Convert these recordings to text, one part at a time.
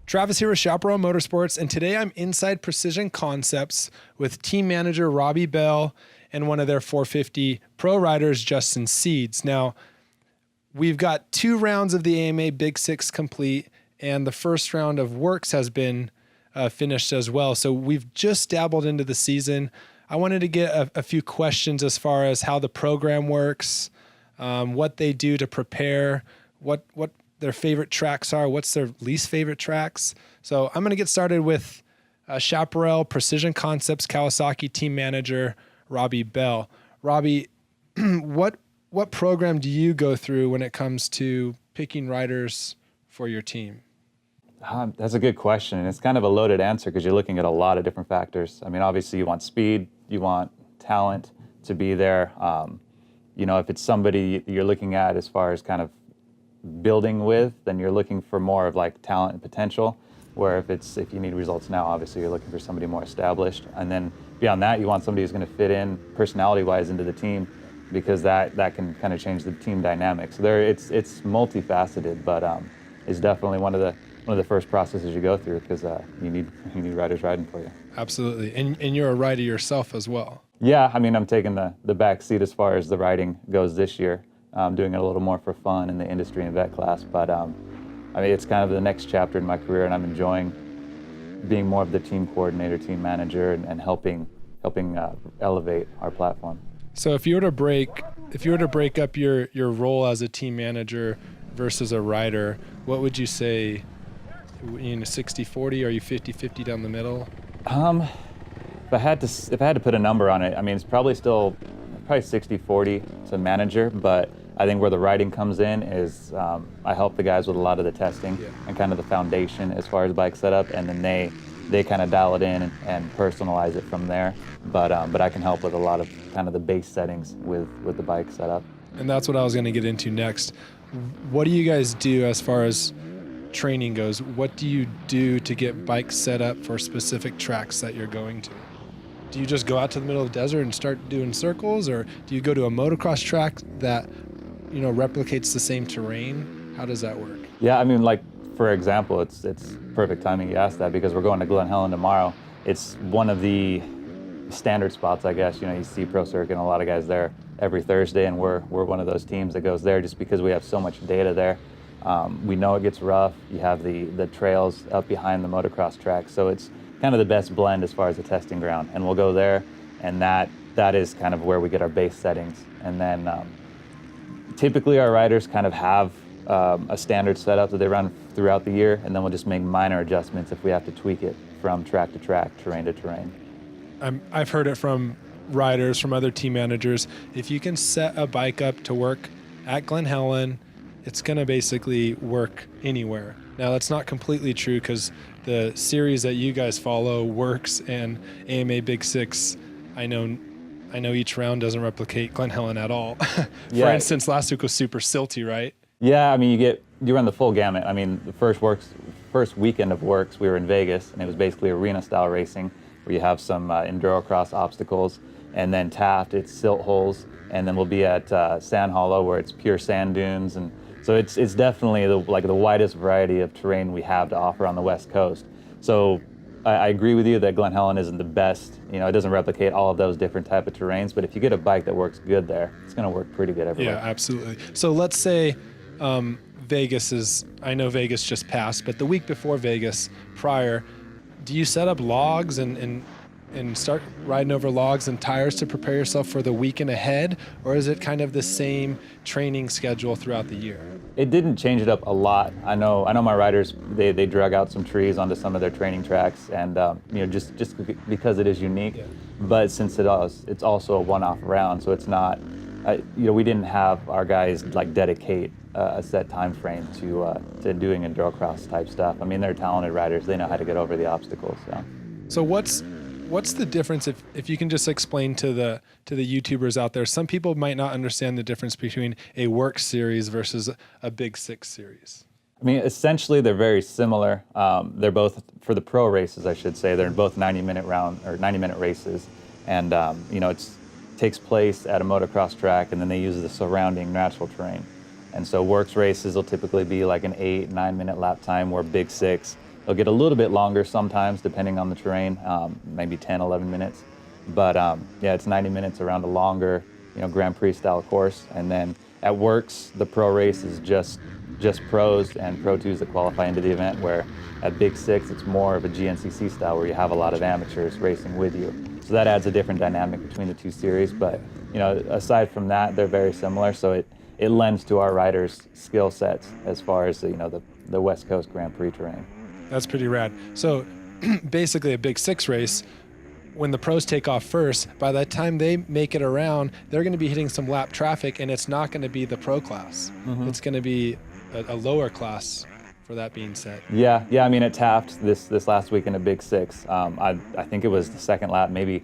Travis here with Chaparral Motorsports, and today I'm inside Precision Concepts with team manager Robby Bell and one of their 450 pro riders, Justin Seeds. Now, we've got 2 rounds of the AMA Big Six complete, and the first round of WORCS has been finished as well. So we've just dabbled into the season. I wanted to get a few questions as far as how the program works, what they do to prepare, what their favorite tracks are, what's their least favorite tracks. So I'm going to get started with Chaparral Precision Concepts Kawasaki team manager Robby Bell. Robby, what program do you go through when it comes to picking riders for your team? That's a good question, and it's kind of a loaded answer because you're looking at a lot of different factors. I mean, obviously you want speed, you want talent to be there. If it's somebody you're looking at as far as kind of building with, then you're looking for more of like talent and potential, where if you need results now, obviously you're looking for somebody more established. And then beyond that, you want somebody who's going to fit in personality wise into the team, because that can kind of change the team dynamic. So it's multifaceted, but it's definitely one of the first processes you go through, because you need riders riding for you. Absolutely. And you're a rider yourself as well. Yeah, I mean, I'm taking the back seat as far as the riding goes this year. I'm doing it a little more for fun in the industry and vet class, but I mean, it's kind of the next chapter in my career, and I'm enjoying being more of the team coordinator, team manager, and helping elevate our platform. So if you were to break up your role as a team manager versus a rider, what would you say? 60-40? Are you 50-50 down the middle? If I had to put a number on it, I mean, it's probably 60-40 to manager, but I think where the riding comes in is I help the guys with a lot of the testing and kind of the foundation as far as bike setup, and then they kind of dial it in and personalize it from there. But I can help with a lot of kind of the base settings with the bike setup. And that's what I was going to get into next. What do you guys do as far as training goes? What do you do to get bikes set up for specific tracks that you're going to? Do you just go out to the middle of the desert and start doing circles, or do you go to a motocross track that replicates the same terrain? How does that work? Yeah, I mean, like for example, it's perfect timing you asked that, because we're going to Glen, Helen tomorrow. It's one of the standard spots, I guess. You see Pro Circuit and a lot of guys there every Thursday, and we're one of those teams that goes there just because we have so much data there. We know it gets rough. You have the trails up behind the motocross track, so it's kind of the best blend as far as the testing ground. And we'll go there, and that is kind of where we get our base settings. And then typically our riders kind of have a standard setup that they run throughout the year, and then we'll just make minor adjustments if we have to tweak it from track to track, terrain to terrain. I've heard it from riders, from other team managers. If you can set a bike up to work at Glen Helen, it's going to basically work anywhere. Now, that's not completely true, because the series that you guys follow, WORCS and AMA Big Six, I know each round doesn't replicate Glen Helen at all. For instance, last week was super silty, right? Yeah, I mean, you run the full gamut. I mean, the first weekend of WORCS, we were in Vegas, and it was basically arena-style racing, where you have some endurocross obstacles, and then Taft, it's silt holes, and then we'll be at Sand Hollow, where it's pure sand dunes, and so it's definitely the widest variety of terrain we have to offer on the West Coast. So I agree with you that Glen Helen isn't the best. It doesn't replicate all of those different type of terrains, but if you get a bike that works good there, it's going to work pretty good everywhere. Yeah, absolutely. So let's say I know Vegas just passed, but the week before Vegas, prior, do you set up logs and start riding over logs and tires to prepare yourself for the weekend ahead, or is it kind of the same training schedule throughout the year? It didn't change it up a lot. I know my riders, they drug out some trees onto some of their training tracks, and just because it is unique. Yeah. But since it's also a one-off round, so it's not. We didn't have our guys dedicate a set time frame to doing endurocross type stuff. I mean, they're talented riders. They know how to get over the obstacles. So what's the difference, if you can just explain to the YouTubers out there? Some people might not understand the difference between a WORCS series versus a Big Six series. I mean, essentially they're very similar. They're both, for the pro races, I should say, they're both 90-minute races, and it takes place at a motocross track, and then they use the surrounding natural terrain. And so WORCS races will typically be like an 8-9 minute lap time, where Big Six They'll get a little bit longer sometimes, depending on the terrain, maybe 10, 11 minutes. But yeah, it's 90 minutes around a longer, Grand Prix style course. And then at WORCS, the pro race is just pros and Pro 2s that qualify into the event, where at Big Six, it's more of a GNCC style where you have a lot of amateurs racing with you. So that adds a different dynamic between the two series. But, aside from that, they're very similar. So it lends to our riders' skill sets as far as, the West Coast Grand Prix terrain. That's pretty rad. So basically a Big Six race, when the pros take off first, by the time they make it around, they're going to be hitting some lap traffic, and it's not going to be the pro class. Mm-hmm. It's going to be a lower class, for that being said. Yeah. I mean, at Taft this last week in a Big Six, I think it was the second lap, maybe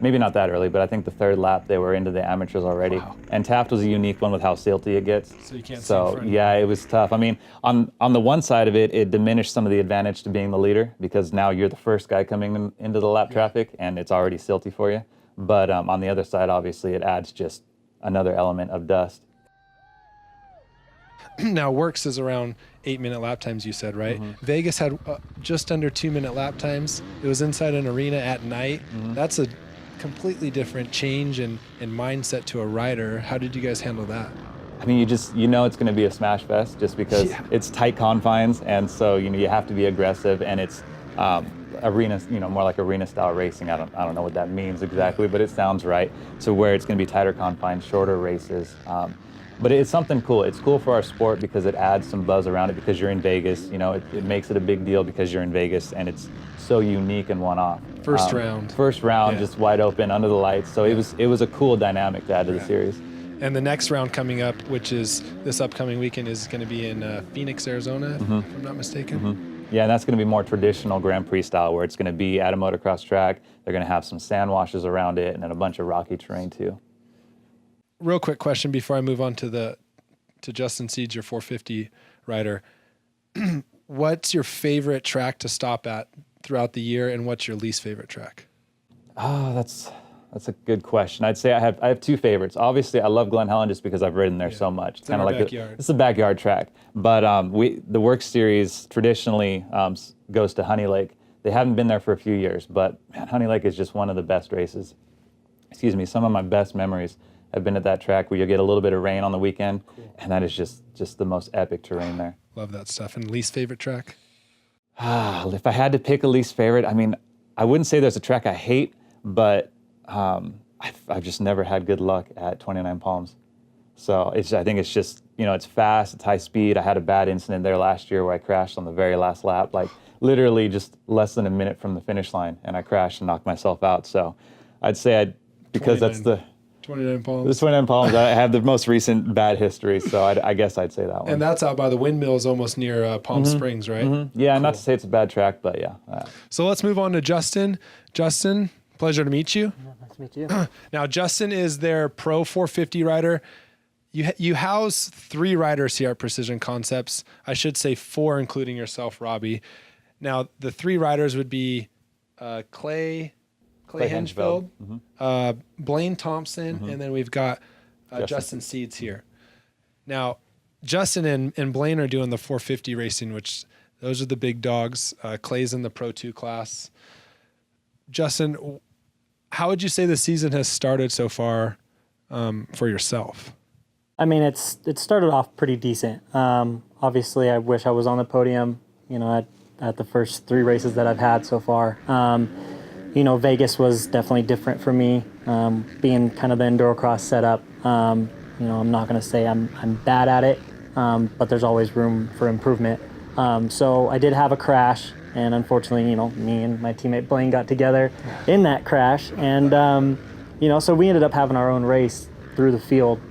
not that early, but I think the third lap they were into the amateurs already. Wow. And Taft was a unique one with how silty it gets. So you can't. So yeah, it was tough. I mean, on the one side of it, it diminished some of the advantage to being the leader, because now you're the first guy coming into the lap traffic, and it's already silty for you. But on the other side, obviously, it adds just another element of dust. Now, WORCS is around 8-minute lap times, you said, right? Mm-hmm. Vegas had just under 2-minute lap times. It was inside an arena at night. Mm-hmm. That's a completely different change in mindset to a rider. How did you guys handle that? I mean, it's going to be a smash fest, just because it's tight confines, and so you have to be aggressive, and it's arena, more like arena style racing. I don't know what that means exactly, but it sounds right. So where it's going to be tighter confines, shorter races. But it's something cool. It's cool for our sport because it adds some buzz around it, because you're in Vegas. It makes it a big deal because you're in Vegas, and it's so unique and one-off. First round, just wide open under the lights. So it was a cool dynamic to add to the series. And the next round coming up, which is this upcoming weekend, is going to be in Phoenix, Arizona, if I'm not mistaken. Mm-hmm. Yeah, and that's going to be more traditional Grand Prix style, where it's going to be at a motocross track. They're going to have some sand washes around it, and then a bunch of rocky terrain too. Real quick question before I move on to Justin Seeds, your 450 rider. What's your favorite track to stop at throughout the year, and what's your least favorite track? Oh, that's a good question. I'd say I have two favorites. Obviously, I love Glen Helen just because I've ridden there so much. It's kind of like it's a backyard track. But the WORCS series traditionally goes to Honey Lake. They haven't been there for a few years, but man, Honey Lake is just one of the best races. Some of my best memories have been at that track, where you get a little bit of rain on the weekend, and that is just the most epic terrain there. Love that stuff. And least favorite track? If I had to pick a least favorite, I mean, I wouldn't say there's a track I hate, but I've just never had good luck at 29 Palms. So I think it's just, it's fast, it's high speed. I had a bad incident there last year where I crashed on the very last lap, like literally just less than a minute from the finish line, and I crashed and knocked myself out. So I'd say because that's the 29 Palms. The 29 Palms, I have the most recent bad history, so I guess I'd say that one. And that's out by the windmills, almost near Palm Springs, right? Mm-hmm. Yeah, cool. Not to say it's a bad track, but yeah. So let's move on to Justin. Justin, pleasure to meet you. Yeah, nice to meet you. Now, Justin is their pro 450 rider. You house 3 riders here at Precision Concepts. I should say 4, including yourself, Robby. Now, the 3 riders would be Clay Henschfeld, Blaine Thompson, and then we've got Justin Seeds here. Now, Justin and Blaine are doing the 450 racing, which those are the big dogs. Clay's in the Pro 2 class. Justin, how would you say the season has started so far for yourself? I mean, it started off pretty decent. Obviously, I wish I was on the podium, at the first 3 races that I've had so far. Vegas was definitely different for me, being kind of the endurocross setup. I'm not going to say I'm bad at it, but there's always room for improvement. So I did have a crash, and unfortunately, me and my teammate Blaine got together in that crash, and so we ended up having our own race through the field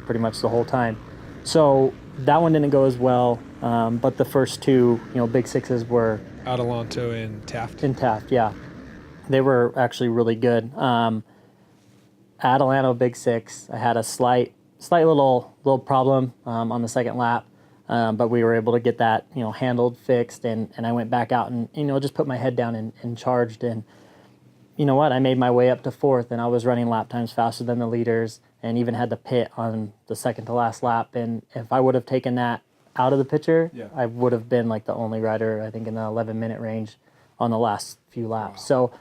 pretty much the whole time. So that one didn't go as well, but the first 2, Big Sixes were Adelanto and Taft. In Taft, yeah. They were actually really good. Adelanto Big Six, I had a slight little problem on the second lap, but we were able to get that handled, fixed, and I went back out and just put my head down and charged. And you know what? I made my way up to 4th, and I was running lap times faster than the leaders, and even had the pit on the second to last lap. And if I would have taken that out of the picture, Yeah. I would have been like the only rider, I think, in the 11-minute range on the last few laps. So,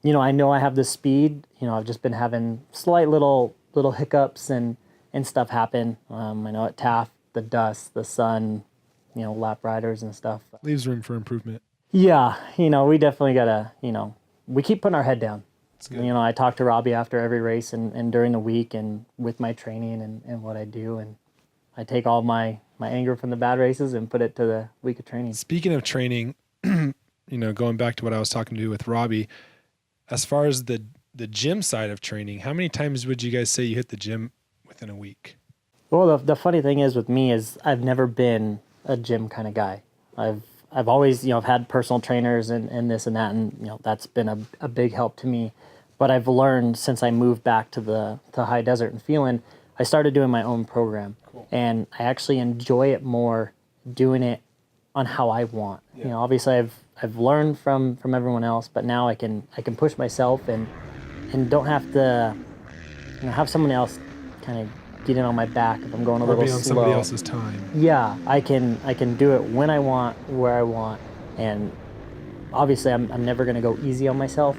you know I have the speed. You know, I've just been having slight little hiccups and stuff happen. I know at Taft, the dust, the sun, you know, lap riders and stuff. Leaves room for improvement. Yeah, you know, we definitely gotta, you know, we keep putting our head down. Good. You know, I talk to Robby after every race and during the week and with my training and what I do, and I take all my anger from the bad races and put it to the week of training. Speaking of training, you know, going back to what I was talking to with Robby, as far as the gym side of training, how many times would you guys say you hit the gym within a week? Well, the funny thing is with me is I've never been a gym kind of guy. I've always, you know, I've had personal trainers and this and that, and, you know, that's been a big help to me. But I've learned since I moved back to high desert and Phelan, I started doing my own program. Cool. And I actually enjoy it more doing it on how I want. Yeah. You know, obviously I've learned from everyone else, but now I can push myself and don't have to, you know, have someone else kind of get in on my back if I'm going a Or little be on slow. somebody else's time. Yeah, I can do it when I want, where I want, and obviously I'm never going to go easy on myself,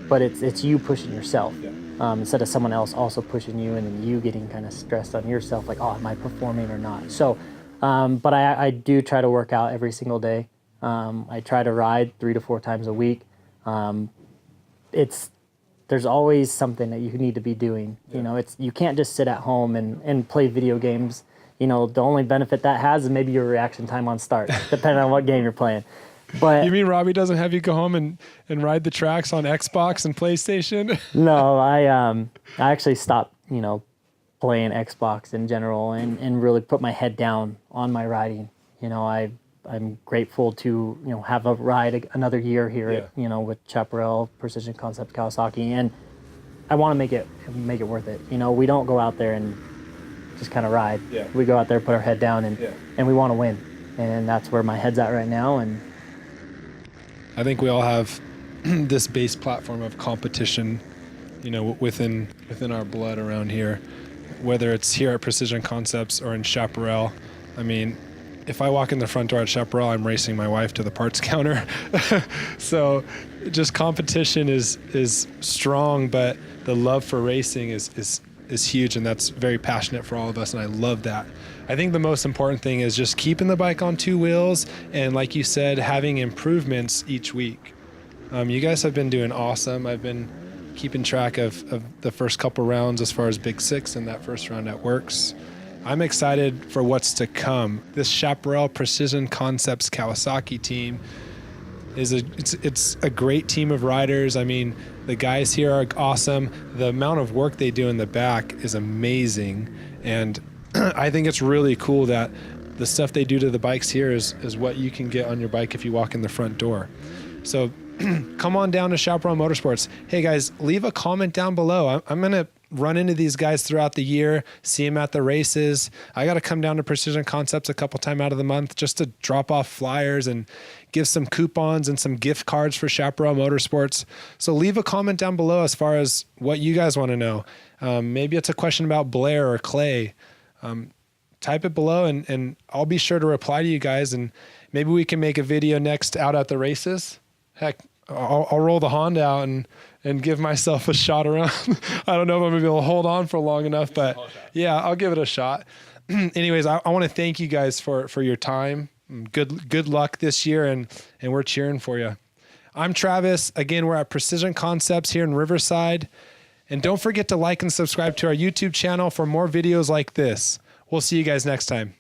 but it's you pushing yourself. Yeah. Instead of someone else also pushing you and then you getting kind of stressed on yourself, like, oh, am I performing or not? So, but I do try to work out every single day. I try to ride 3 to 4 times a week. There's always something that you need to be doing. Yeah. You know, you can't just sit at home and play video games. You know, the only benefit that has is maybe your reaction time on start, depending on what game you're playing. But You mean Robby doesn't have you go home and ride the tracks on Xbox and PlayStation? no, I actually stopped, you know, playing Xbox in general and really put my head down on my riding. You know, I'm grateful to, you know, have a ride another year here at, you know, with Chaparral, Precision Concepts, Kawasaki, and I want to make it worth it. You know, we don't go out there and just kind of ride. Yeah. We go out there, put our head down, and we want to win. And that's where my head's at right now. And I think we all have this base platform of competition, you know, within our blood around here, whether it's here at Precision Concepts or in Chaparral. I mean, if I walk in the front door at Chaparral, I'm racing my wife to the parts counter. So just competition is strong, but the love for racing is huge, and that's very passionate for all of us, and I love that. I think the most important thing is just keeping the bike on 2 wheels, and like you said, having improvements each week. You guys have been doing awesome. I've been keeping track of the first couple rounds as far as Big 6 and that first round at WORCS. I'm excited for what's to come. This Chaparral Precision Concepts Kawasaki team it's a great team of riders. I mean, the guys here are awesome. The amount of work they do in the back is amazing, and I think it's really cool that the stuff they do to the bikes here is what you can get on your bike if you walk in the front door. So come on down to Chaparral Motorsports. Hey guys, leave a comment down below. I'm going to run into these guys throughout the year, see them at the races. I got to come down to Precision Concepts a couple times out of the month just to drop off flyers and give some coupons and some gift cards for Chaparral Motorsports. So leave a comment down below as far as what you guys want to know. Maybe it's a question about Blair or Clay. Type it below and I'll be sure to reply to you guys, and maybe we can make a video next out at the races. Heck, I'll roll the Honda out and give myself a shot around. I don't know if I'm gonna be able to hold on for long enough, but yeah, I'll give it a shot. Anyways, I want to thank you guys for your time. Good luck this year, and we're cheering for you. I'm Travis. Again, we're at Precision Concepts here in Riverside. And don't forget to like and subscribe to our YouTube channel for more videos like this. We'll see you guys next time.